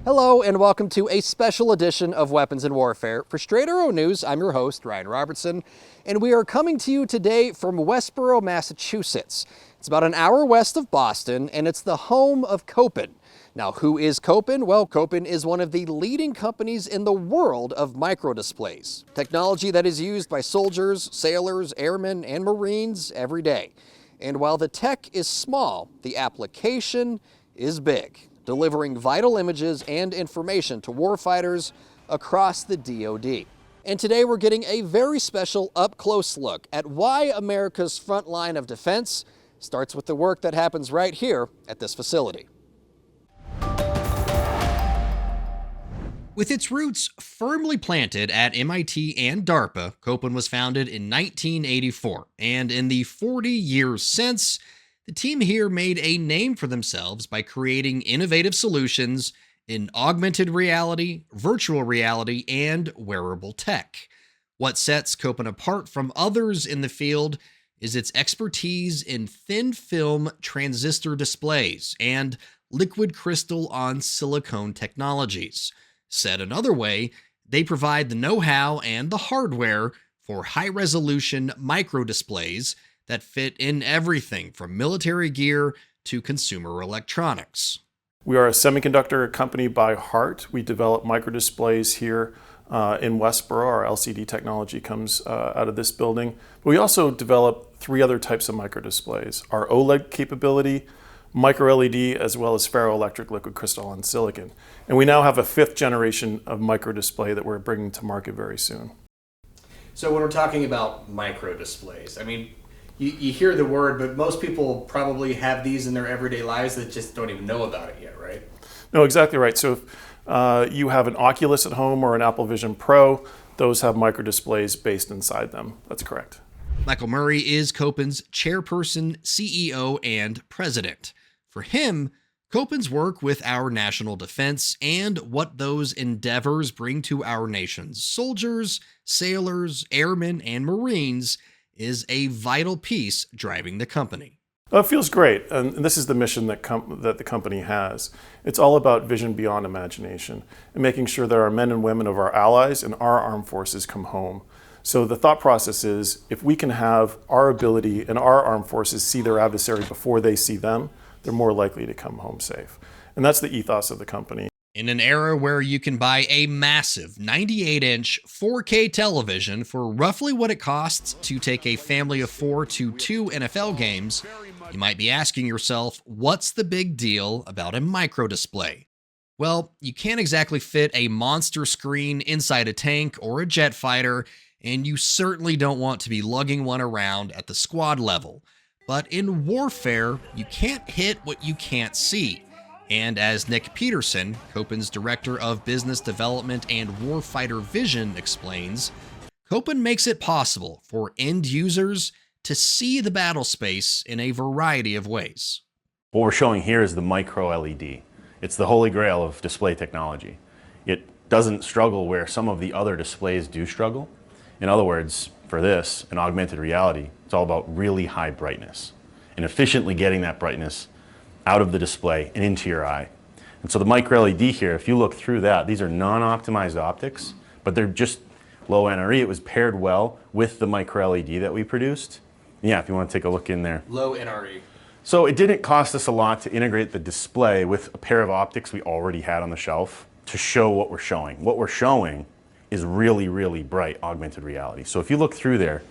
Hello and welcome to a special edition of Weapons and Warfare. For Straight Arrow News, I'm your host, Ryan Robertson, and we are coming to you today from Westboro, Massachusetts. It's about an hour west of Boston, and it's the home of Kopin. Now, who is Kopin? Well, Kopin is one of the leading companies in the world of microdisplays, technology that is used by soldiers, sailors, airmen, and Marines every day. And while the tech is small, the application is big, delivering vital images and information to warfighters across the DoD. And today we're getting a very special up-close look at why America's front line of defense starts with the work that happens right here at this facility. With its roots firmly planted at MIT and DARPA, Kopin was founded in 1984, and in the 40 years since, the team here made a name for themselves by creating innovative solutions in augmented reality, virtual reality, and wearable tech. What sets Kopin apart from others in the field is its expertise in thin film transistor displays and liquid crystal on silicone technologies. Said another way, they provide the know-how and the hardware for high-resolution microdisplays that fit in everything from military gear to consumer electronics. We are a semiconductor company by heart. We develop microdisplays here in Westboro. Our LCD technology comes out of this building. But we also develop three other types of microdisplays: our OLED capability, micro LED, as well as ferroelectric liquid crystal on silicon. And we now have a fifth generation of microdisplay that we're bringing to market very soon. So when we're talking about microdisplays, I mean, you hear the word, but most people probably have these in their everyday lives that just don't even know about it yet, right? No, exactly right. So if you have an Oculus at home or an Apple Vision Pro, those have microdisplays based inside them. That's correct. Michael Murray is Kopin's chairperson, CEO, and president. For him, Kopin's work with our national defense and what those endeavors bring to our nation's soldiers, sailors, airmen, and Marines is a vital piece driving the company. It feels great, and this is the mission that the company has. It's all about vision beyond imagination and making sure that our men and women of our allies and our armed forces come home. So the thought process is, if we can have our ability and our armed forces see their adversary before they see them, they're more likely to come home safe. And that's the ethos of the company. In an era where you can buy a massive 98-inch 4K television for roughly what it costs to take a family of four to 2 NFL games, you might be asking yourself, what's the big deal about a microdisplay? Well, you can't exactly fit a monster screen inside a tank or a jet fighter, and you certainly don't want to be lugging one around at the squad level. But in warfare, you can't hit what you can't see. And as Nick Peterson, Kopin's Director of Business Development and Warfighter Vision, explains, Kopin makes it possible for end users to see the battle space in a variety of ways. What we're showing here is the micro LED. It's the holy grail of display technology. It doesn't struggle where some of the other displays do struggle. In other words, for this, in augmented reality, it's all about really high brightness and efficiently getting that brightness out of the display and into your eye. And so the micro LED here, if you look through that, these are non-optimized optics, but they're just low NRE. It was paired well with the micro LED that we produced. Yeah, if you want to take a look in there. Low NRE. So it didn't cost us a lot to integrate the display with a pair of optics we already had on the shelf to show what we're showing. What we're showing is really, really bright augmented reality. So if you look through there,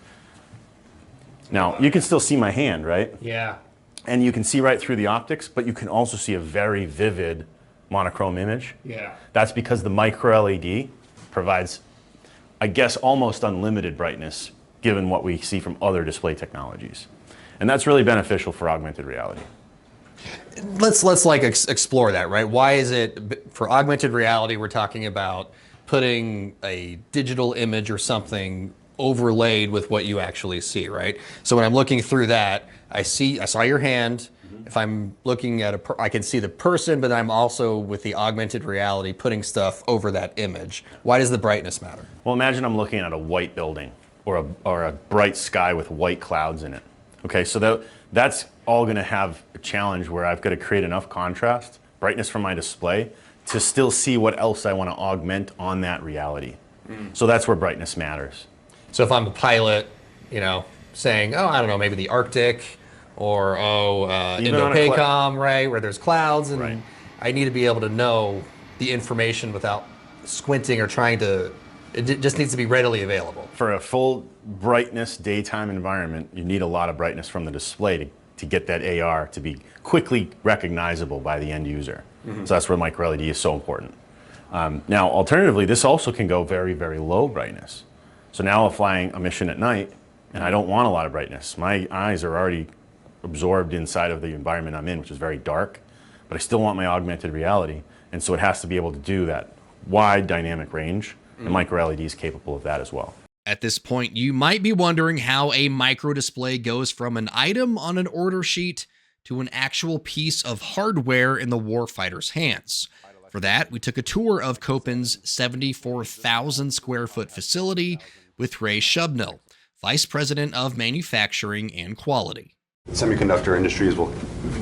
now you can still see my hand, right? Yeah. And you can see right through the optics, but you can also see a very vivid monochrome image. Yeah. That's because the micro LED provides, I guess, almost unlimited brightness given what we see from other display technologies. And that's really beneficial for augmented reality. Let's explore that, right? Why is it, for augmented reality, we're talking about putting a digital image or something overlaid with what you actually see, right? So when I'm looking through that, I saw your hand. If I'm looking at I can see the person, but I'm also, with the augmented reality, putting stuff over that image. Why does the brightness matter? Well, imagine I'm looking at a white building or a bright sky with white clouds in it. Okay, so that's all going to have a challenge where I've got to create enough contrast, brightness from my display, to still see what else I want to augment on that reality. So that's where brightness matters. So if I'm a pilot, you know, saying, oh, I don't know, maybe the Arctic, or Even on a Indo-PACOM, right, where there's clouds, and Right. I need to be able to know the information without squinting or trying to. It just needs to be readily available. For a full brightness daytime environment, you need a lot of brightness from the display to get that AR to be quickly recognizable by the end user. So that's where micro LED is so important. Now, alternatively, this also can go very, very low brightness. So now I'm flying a mission at night, and I don't want a lot of brightness. My eyes are already absorbed inside of the environment I'm in, which is very dark, but I still want my augmented reality, and so it has to be able to do that wide dynamic range, and micro LED is capable of that as well. At this point, you might be wondering how a micro display goes from an item on an order sheet to an actual piece of hardware in the warfighter's hands. For that, we took a tour of Kopin's 74,000 square foot facility with Ray Shubnell, Vice President of Manufacturing and Quality. Semiconductor industries will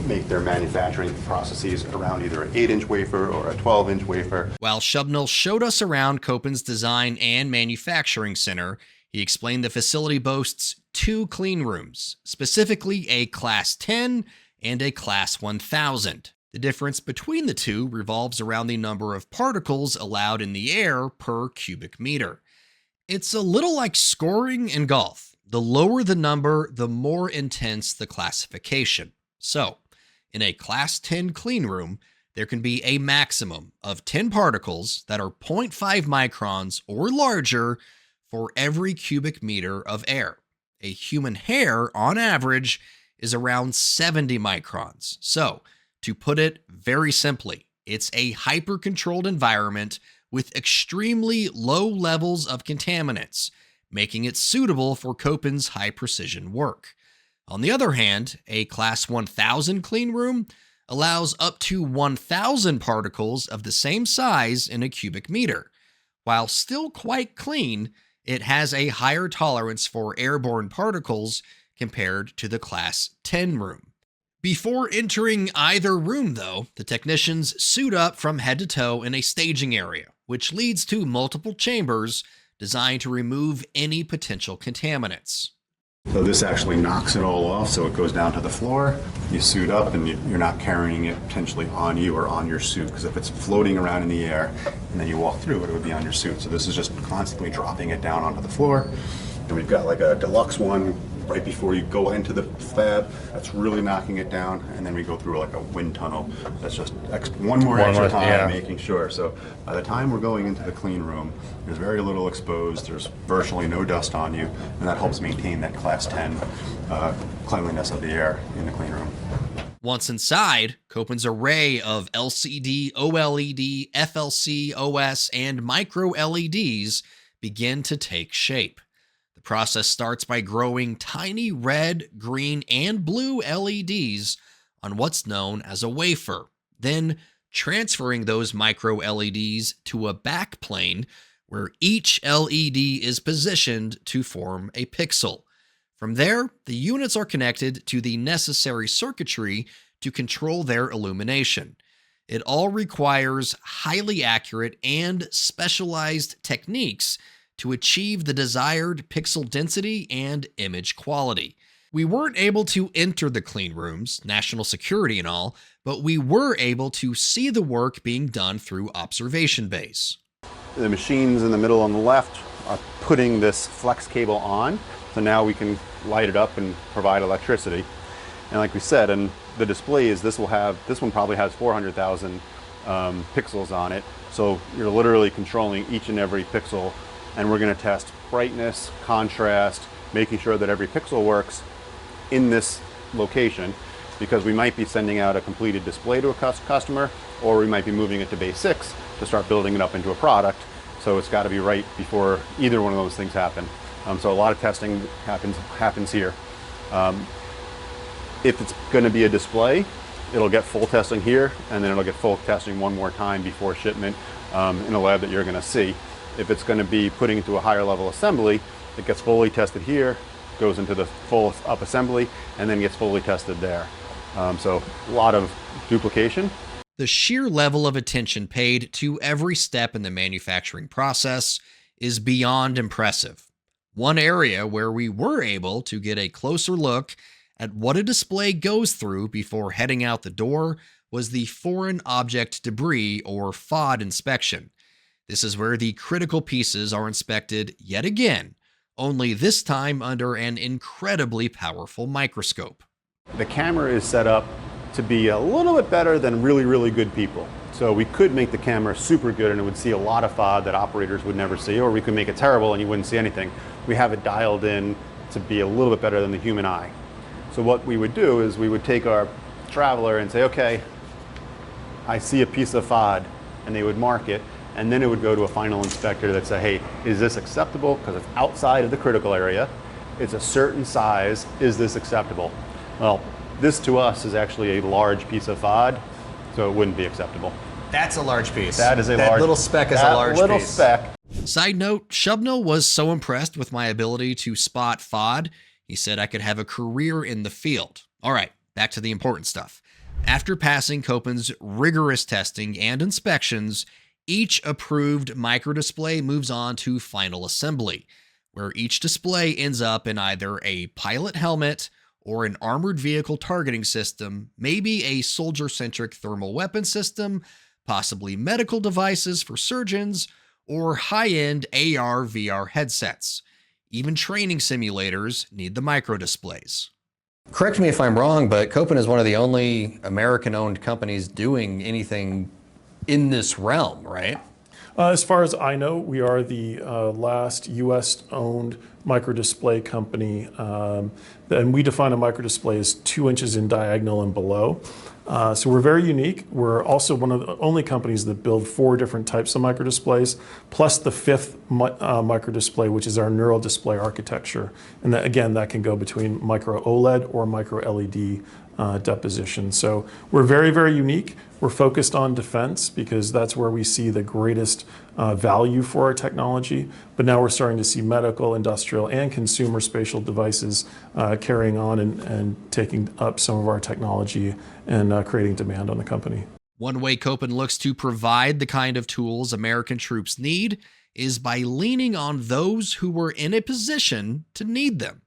make their manufacturing processes around either an 8-inch wafer or a 12-inch wafer. While Shubnell showed us around Kopin's design and manufacturing center, he explained the facility boasts 2 clean rooms, specifically a Class 10 and a Class 1000. The difference between the two revolves around the number of particles allowed in the air per cubic meter. It's a little like scoring in golf. The lower the number, the more intense the classification. So, in a Class 10 clean room, there can be a maximum of 10 particles that are 0.5 microns or larger for every cubic meter of air. A human hair, on average, is around 70 microns. So, to put it very simply, it's a hyper-controlled environment with extremely low levels of contaminants, making it suitable for Kopin's high-precision work. On the other hand, a Class 1000 clean room allows up to 1,000 particles of the same size in a cubic meter. While still quite clean, it has a higher tolerance for airborne particles compared to the Class 10 room. Before entering either room, though, the technicians suit up from head to toe in a staging area, which leads to multiple chambers designed to remove any potential contaminants. So this actually knocks it all off, so it goes down to the floor. You suit up, and you're not carrying it potentially on you or on your suit, because if it's floating around in the air and then you walk through it, it would be on your suit. So this is just constantly dropping it down onto the floor. And we've got like a deluxe one right before you go into the fab. That's really knocking it down, and then we go through like a wind tunnel. That's just one more extra time, making sure. So by the time we're going into the clean room, there's very little exposed. There's virtually no dust on you, and that helps maintain that Class 10 cleanliness of the air in the clean room. Once inside, Kopin's array of LCD, OLED, FLC, OS, and micro LEDs begin to take shape. The process starts by growing tiny red, green, and blue LEDs on what's known as a wafer, then transferring those micro LEDs to a backplane where each LED is positioned to form a pixel. From there, the units are connected to the necessary circuitry to control their illumination. It all requires highly accurate and specialized techniques to achieve the desired pixel density and image quality. We weren't able to enter the clean rooms, national security and all, but we were able to see the work being done through observation bays. The machines in the middle on the left are putting this flex cable on, so now we can light it up and provide electricity. And like we said, and the display is this one probably has 400,000 pixels on it, so you're literally controlling each and every pixel. And we're going to test brightness, contrast, making sure that every pixel works in this location, because we might be sending out a completed display to a customer, or we might be moving it to base 6 to start building it up into a product. So it's got to be right before either one of those things happen. So a lot of testing happens here. If it's going to be a display, it'll get full testing here, and then it'll get full testing one more time before shipment in a lab that you're going to see. If it's going to be putting into a higher level assembly, it gets fully tested here, goes into the full up assembly, and then gets fully tested there. So a lot of duplication. The sheer level of attention paid to every step in the manufacturing process is beyond impressive. One area where we were able to get a closer look at what a display goes through before heading out the door was the foreign object debris or FOD inspection. This is where the critical pieces are inspected yet again, only this time under an incredibly powerful microscope. The camera is set up to be a little bit better than really, really good people. So we could make the camera super good and it would see a lot of FOD that operators would never see, or we could make it terrible and you wouldn't see anything. We have it dialed in to be a little bit better than the human eye. So what we would do is we would take our traveler and say, okay, I see a piece of FOD, and they would mark it, and then it would go to a final inspector that say, hey, is this acceptable? Because it's outside of the critical area. It's a certain size. Is this acceptable? Well, this to us is actually a large piece of FOD, so it wouldn't be acceptable. That's a large piece. That is a large. That little speck is a large little piece. speck. Side note, Shubnell was so impressed with my ability to spot FOD, he said I could have a career in the field. All right, back to the important stuff. After passing Kopin's rigorous testing and inspections, each approved microdisplay moves on to final assembly, where each display ends up in either a pilot helmet or an armored vehicle targeting system, maybe a soldier-centric thermal weapon system, possibly medical devices for surgeons, or high-end AR/VR headsets. Even training simulators need the microdisplays. Correct me if I'm wrong, but Kopin is one of the only American-owned companies doing anything in this realm, right? As far as I know, we are the last U.S.-owned microdisplay company, and we define a microdisplay as 2 inches in diagonal and below. So we're very unique. We're also one of the only companies that build 4 different types of microdisplays, plus the 5th microdisplay, which is our neural display architecture. And that, again, that can go between micro OLED or micro LED deposition. So we're very, very unique. We're focused on defense because that's where we see the greatest value for our technology. But now we're starting to see medical, industrial, and consumer spatial devices carrying on and taking up some of our technology and creating demand on the company. One way Kopin looks to provide the kind of tools American troops need is by leaning on those who were in a position to need them.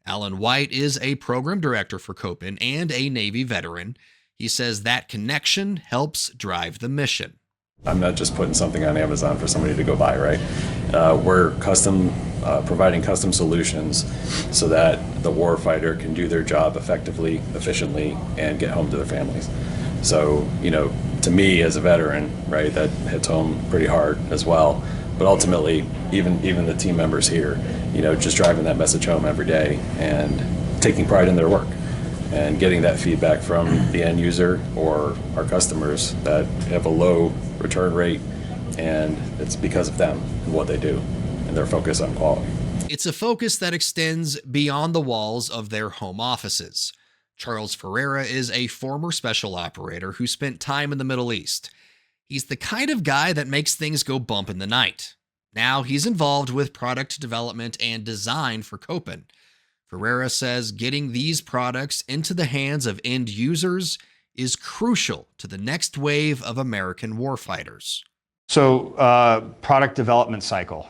Alan White is a program director for Kopin and a Navy veteran. He says that connection helps drive the mission. I'm not just putting something on Amazon for somebody to go buy, right? We're providing custom solutions so that the warfighter can do their job effectively, efficiently, and get home to their families. So, to me as a veteran, right, that hits home pretty hard as well. But ultimately, even the team members here, just driving that message home every day and taking pride in their work and getting that feedback from the end user or our customers that have a low return rate, and it's because of them and what they do and their focus on quality. It's a focus that extends beyond the walls of their home offices. Charles Ferreira is a former special operator who spent time in the Middle East. He's the kind of guy that makes things go bump in the night. Now he's involved with product development and design for Kopin. Ferreira says getting these products into the hands of end users is crucial to the next wave of American warfighters. So, product development cycle.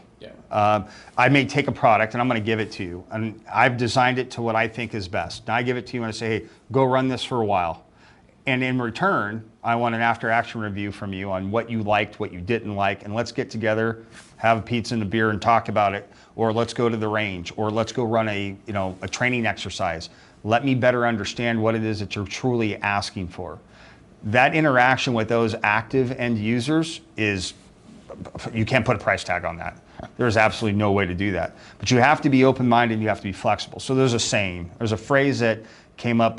I may take a product and I'm going to give it to you, and I've designed it to what I think is best. Now I give it to you and I say, hey, go run this for a while. And in return, I want an after-action review from you on what you liked, what you didn't like, and let's get together, have a pizza and a beer and talk about it, or let's go to the range, or let's go run a training exercise. Let me better understand what it is that you're truly asking for. That interaction with those active end users is, you can't put a price tag on that. There's absolutely no way to do that. But you have to be open-minded and you have to be flexible. So there's a saying, there's a phrase that came up,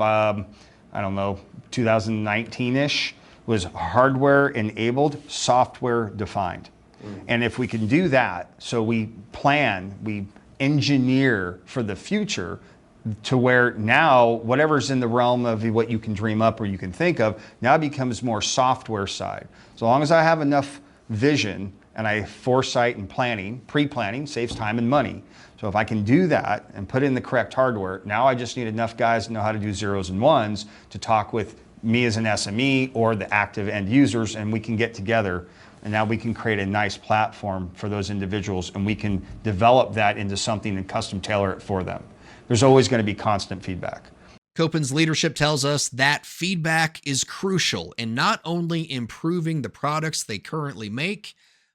2019-ish, was hardware enabled, software defined. And if we can do that, so we plan, we engineer for the future to where now whatever's in the realm of what you can dream up or you can think of now becomes more software side. So long as I have enough vision and I foresight and planning, pre-planning saves time and money. So if I can do that and put in the correct hardware, now I just need enough guys to know how to do zeros and ones to talk with me as an SME or the active end users, and we can get together, and now we can create a nice platform for those individuals, and we can develop that into something and custom tailor it for them. There's always going to be constant feedback. Kopin's leadership tells us that feedback is crucial in not only improving the products they currently make,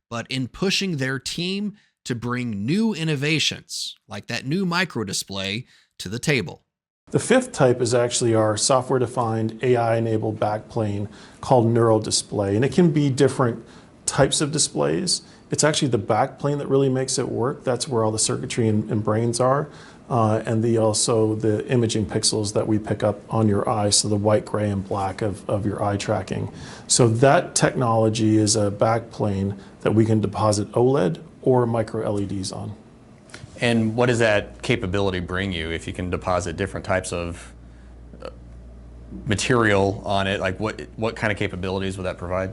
but in pushing their team to bring new innovations, like that new microdisplay, to the table. The fifth type is actually our software-defined AI-enabled backplane called neural display, and it can be different types of displays. It's actually the backplane that really makes it work. That's where all the circuitry and brains are, and also the imaging pixels that we pick up on your eye, so the white, gray, and black of your eye tracking. So that technology is a backplane that we can deposit OLED or micro LEDs on. And what does that capability bring you if you can deposit different types of material on it? Like what kind of capabilities would that provide?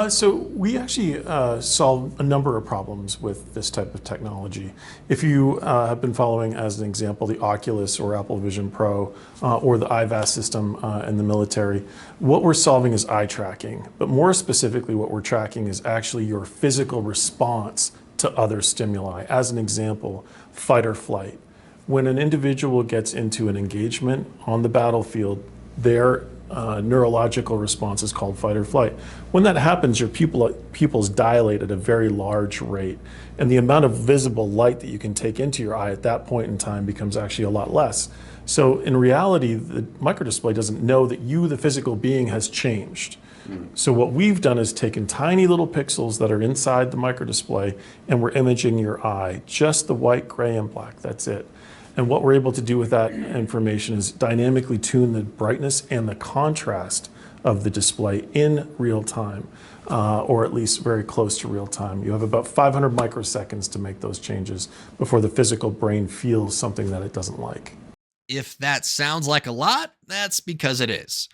So we actually solve a number of problems with this type of technology. If you have been following, as an example, the Oculus or Apple Vision Pro or the IVAS system in the military, what we're solving is eye tracking. But more specifically, what we're tracking is actually your physical response to other stimuli. As an example, fight or flight. When an individual gets into an engagement on the battlefield, their neurological response is called fight or flight. When that happens, your pupils dilate at a very large rate, and the amount of visible light that you can take into your eye at that point in time becomes actually a lot less. So in reality, the microdisplay doesn't know that you, the physical being, has changed. So what we've done is taken tiny little pixels that are inside the microdisplay, and we're imaging your eye, just the white, gray, and black, that's it. And what we're able to do with that information is dynamically tune the brightness and the contrast of the display in real time, or at least very close to real time. You have about 500 microseconds to make those changes before the physical brain feels something that it doesn't like. If that sounds like a lot, that's because it is.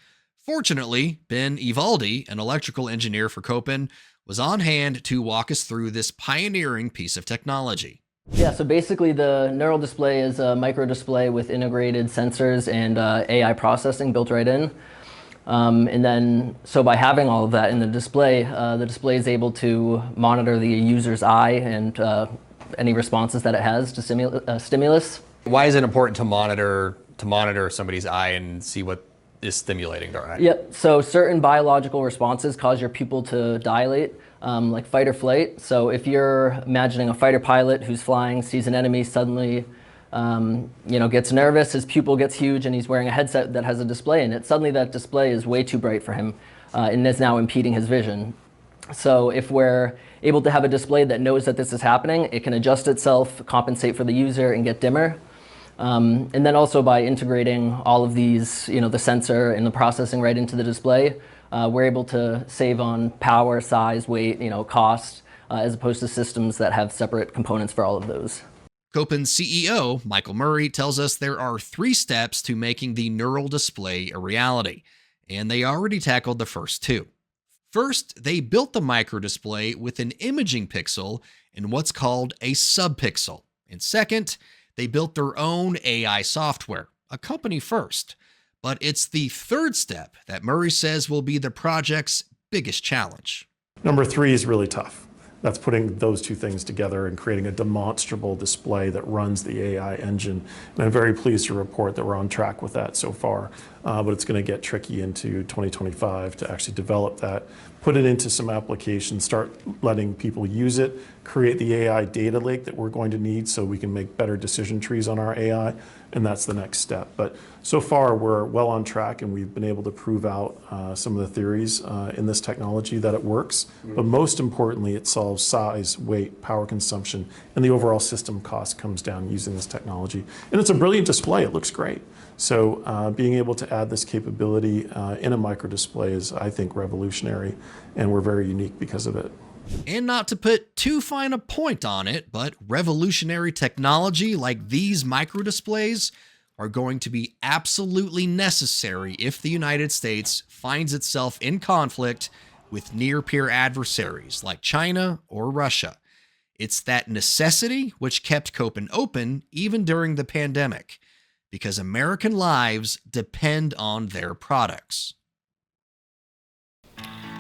Fortunately, Ben Ivaldi, an electrical engineer for Kopin, was on hand to walk us through this pioneering piece of technology. Yeah, so basically the neural display is a microdisplay with integrated sensors and AI processing built right in. And then, so by having all of that in the display is able to monitor the user's eye and any responses that it has to stimulus. Why is it important to monitor somebody's eye and see what is stimulating their eye? Yep, so certain biological responses cause your pupil to dilate, like fight or flight. So if you're imagining a fighter pilot who's flying, sees an enemy, suddenly gets nervous, his pupil gets huge, and he's wearing a headset that has a display in it. Suddenly that display is way too bright for him and is now impeding his vision. So if we're able to have a display that knows that this is happening, it can adjust itself, compensate for the user, and get dimmer. And then also by integrating all of these, the sensor and the processing right into the display, we're able to save on power, size, weight, cost, as opposed to systems that have separate components for all of those. Kopin's CEO, Michael Murray, tells us there are 3 steps to making the neural display a reality, and they already tackled the first 2. First, they built the microdisplay with an imaging pixel in what's called a subpixel. And second, they built their own AI software, a company first. But it's the third step that Murray says will be the project's biggest challenge. Number 3 is really tough. That's putting those 2 things together and creating a demonstrable display that runs the AI engine. And I'm very pleased to report that we're on track with that so far. But it's going to get tricky into 2025 to actually develop that, put it into some applications, start letting people use it, create the AI data lake that we're going to need so we can make better decision trees on our AI. And that's the next step. But so far, we're well on track, and we've been able to prove out some of the theories in this technology that it works. But most importantly, it solves size, weight, power consumption, and the overall system cost comes down using this technology. And it's a brilliant display. It looks great. So being able to add this capability in a microdisplay is, I think, revolutionary, and we're very unique because of it. And not to put too fine a point on it, but revolutionary technology like these microdisplays are going to be absolutely necessary if the United States finds itself in conflict with near-peer adversaries like China or Russia. It's that necessity which kept Kopin open even during the pandemic, because American lives depend on their products.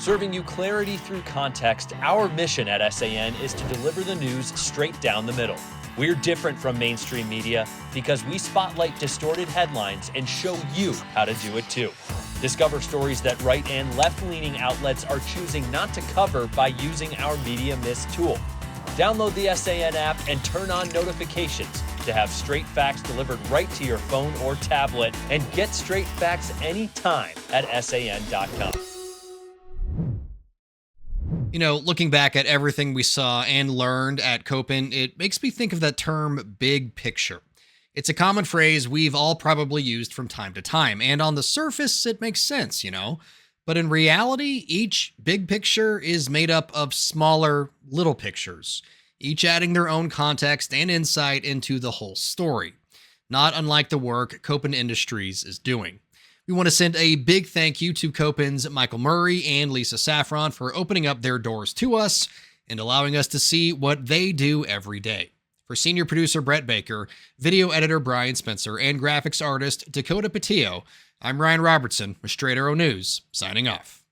Serving you clarity through context, our mission at SAN is to deliver the news straight down the middle. We're different from mainstream media because we spotlight distorted headlines and show you how to do it too. Discover stories that right and left-leaning outlets are choosing not to cover by using our Media Mist tool. Download the SAN app and turn on notifications to have straight facts delivered right to your phone or tablet, and get straight facts anytime at SAN.com. You know, looking back at everything we saw and learned at Kopin, it makes me think of that term big picture. It's a common phrase we've all probably used from time to time, and on the surface, it makes sense, you know? But in reality, each big picture is made up of smaller little pictures, each adding their own context and insight into the whole story, not unlike the work Kopin Industries is doing. We want to send a big thank you to Kopin's Michael Murray and Lisa Saffron for opening up their doors to us and allowing us to see what they do every day. For senior producer Brett Baker, video editor Brian Spencer, and graphics artist Dakota Patillo, I'm Ryan Robertson with Straight Arrow News, signing off.